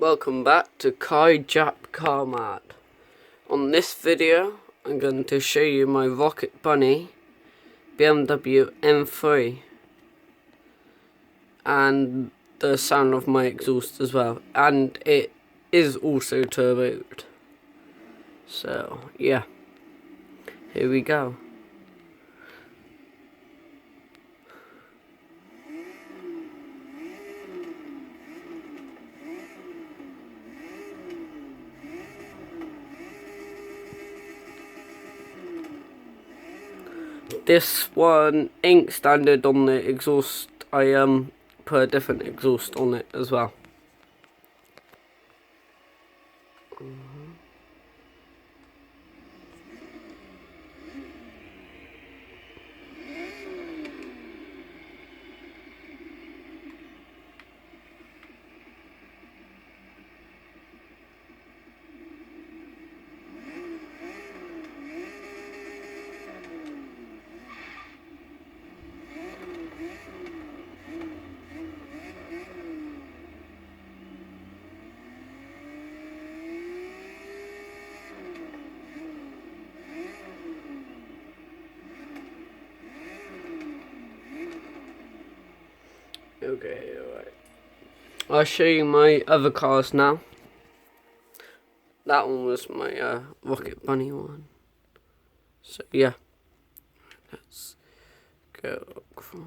Welcome back to Kai Jap Car Mart. On this video, I'm going to show you my Rocket Bunny BMW M3 and the sound of my exhaust as well, and it is also turboed. So yeah, here we go. This one ain't standard on the exhaust. I put a different exhaust on it as well. Okay, alright. I'll show you my other cars now. That one was my Rocket Bunny one. So yeah, let's go across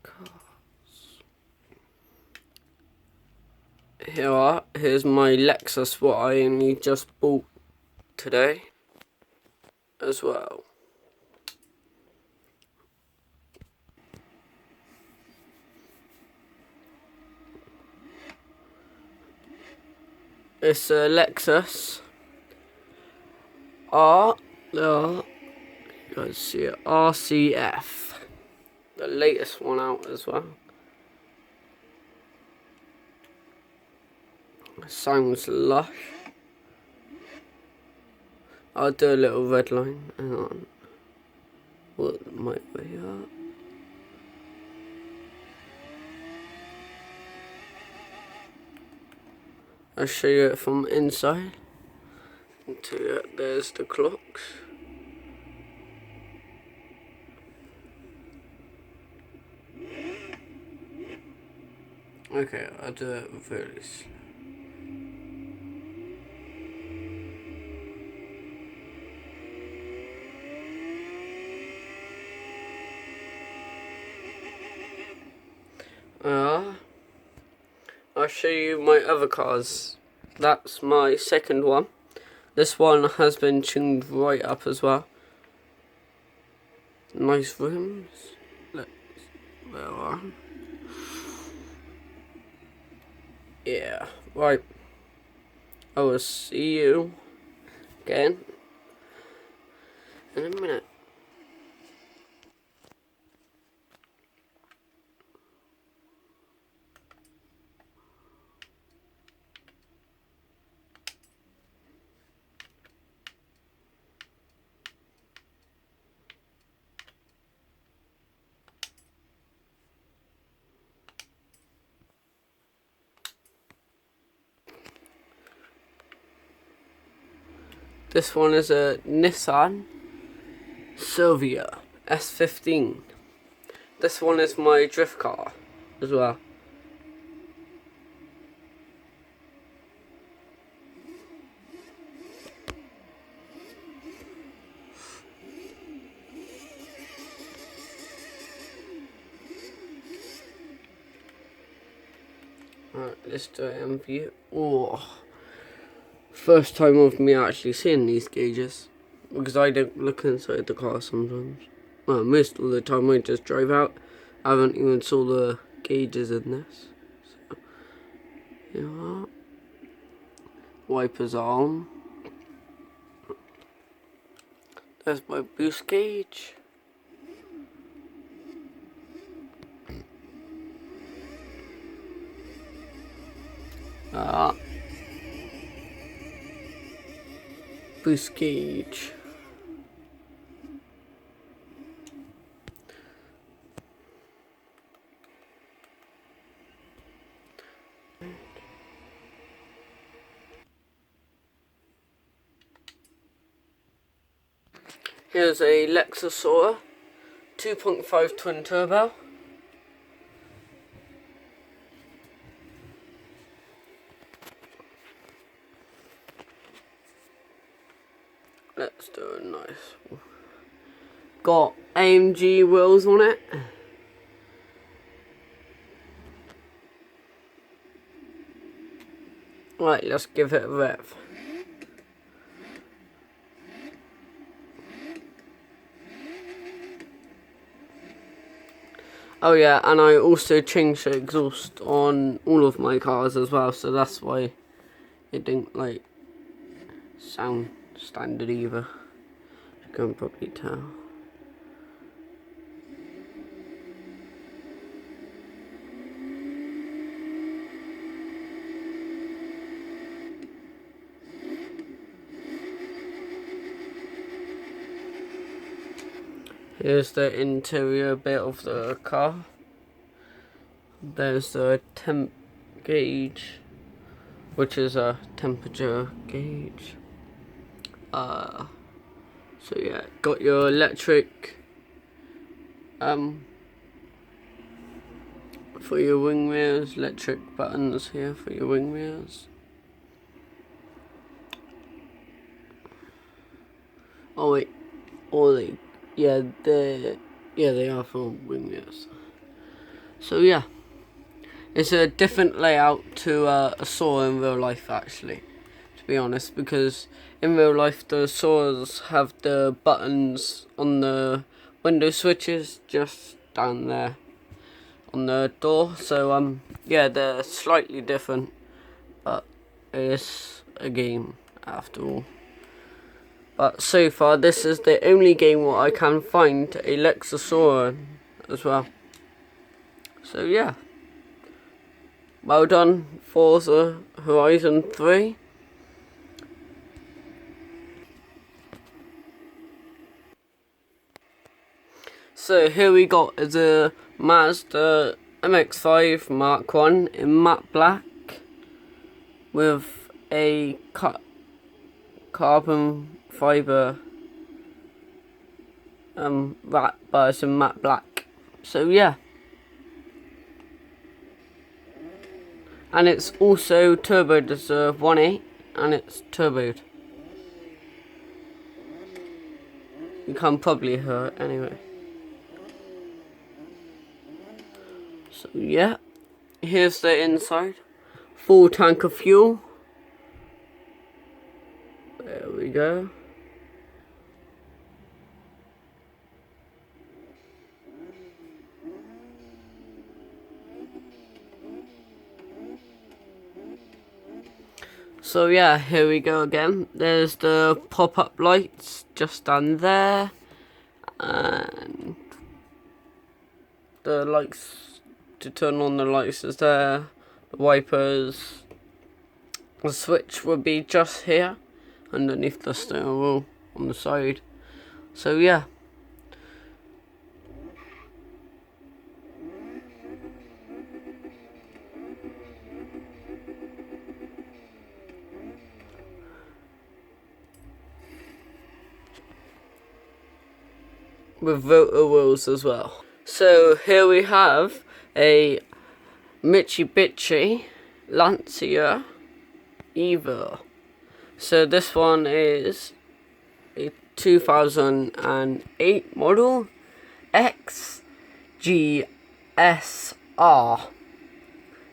cars. Here's my Lexus, what I only just bought today as well. It's a Lexus you guys see it, RCF, the latest one out as well. Sounds lush. I'll do a little red line. Hang on. What might be up? I'll show you it from inside. There's the clocks. Okay, I'll do it very slow. I'll show you my other cars. That's my second one. This one has been tuned right up as well. Nice rims. There are. Yeah, right. I will see you again in a minute. This one is a Nissan Silvia S15. This one is my drift car as well. Alright, let's do it in view. Oh, first time of me actually seeing these gauges, because I don't look inside the car sometimes. Well, most of the time I just drive out. I haven't even saw the gauges in this. So, you know what? Wipers are on. There's my boost gauge. Boost gauge. Here's a Lexus 2.5 twin turbo. Let's do a nice one. Got AMG wheels on it. Right, let's give it a rev. Oh yeah, and I also changed the exhaust on all of my cars as well, so that's why it didn't like sound standard either. You can probably tell. Here's the interior bit of the car. There's the temp gauge, which is a temperature gauge. So yeah, got your electric for your wing mirrors, electric buttons here for your wing mirrors. Oh wait, they are for wing mirrors. So yeah, it's a different layout to a saw in real life actually, to be honest, because in real life the saws have the buttons on the window switches just down there on the door, so yeah, they're slightly different, but it's a game after all. But so far this is the only game where I can find a Lexus in as well. So yeah, well done Forza Horizon 3. So here we got is a Mazda MX-5 Mark 1 in matte black with a carbon fibre wrap, but it's in matte black. So yeah. And it's also turboed as a 1.8 and it's turboed. You can probably hear it anyway. So yeah, here's the inside. Full tank of fuel. There we go. So yeah, here we go again. There's the pop-up lights just down there, and the lights to turn on the lights is there. The wipers. The switch would be just here, underneath the steering wheel on the side. So yeah. With rotor wheels as well. So here we have a Mitsubishi Lancia Evo. So this one is a 2008 model XGSR.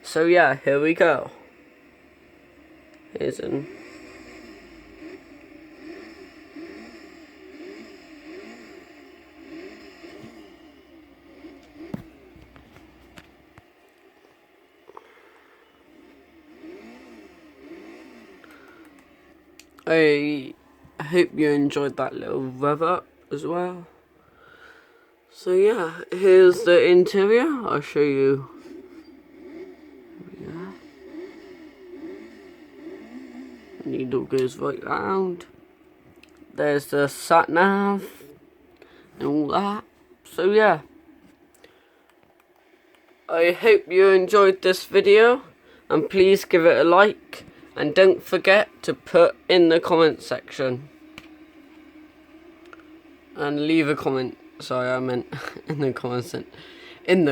So yeah, here we go. Here's an I hope you enjoyed that little rev up as well. So yeah, here's the interior. I'll show you. Yeah. Needle goes right round. There's the sat nav and all that. So yeah, I hope you enjoyed this video, and please give it a like. And don't forget to put in the comment section. and leave a comment. Sorry, I meant in the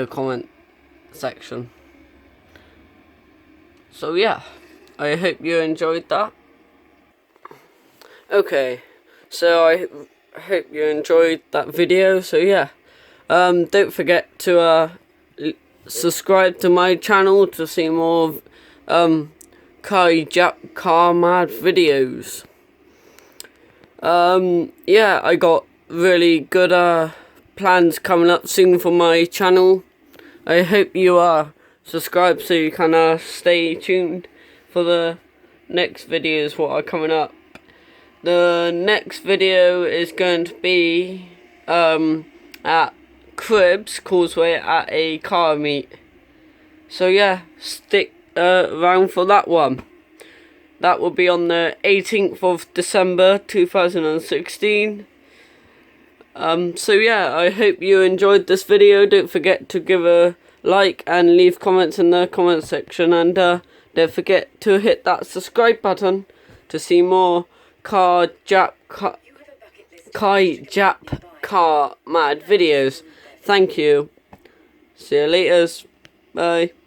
comment section. So yeah, I hope you enjoyed that. Okay, so I hope you enjoyed that video. So yeah, don't forget to subscribe to my channel to see more of car mad videos. Yeah, I got really good plans coming up soon for my channel. I hope you are subscribed so you can stay tuned for the next videos what are coming up. The next video is going to be at Cribs Causeway at a car meet. So yeah, stick around for that one. That will be on the 18th of December 2016. So yeah, I hope you enjoyed this video. Don't forget to give a like and leave comments in the comment section, and don't forget to hit that subscribe button to see more car mad videos. Thank you. See you later. Bye.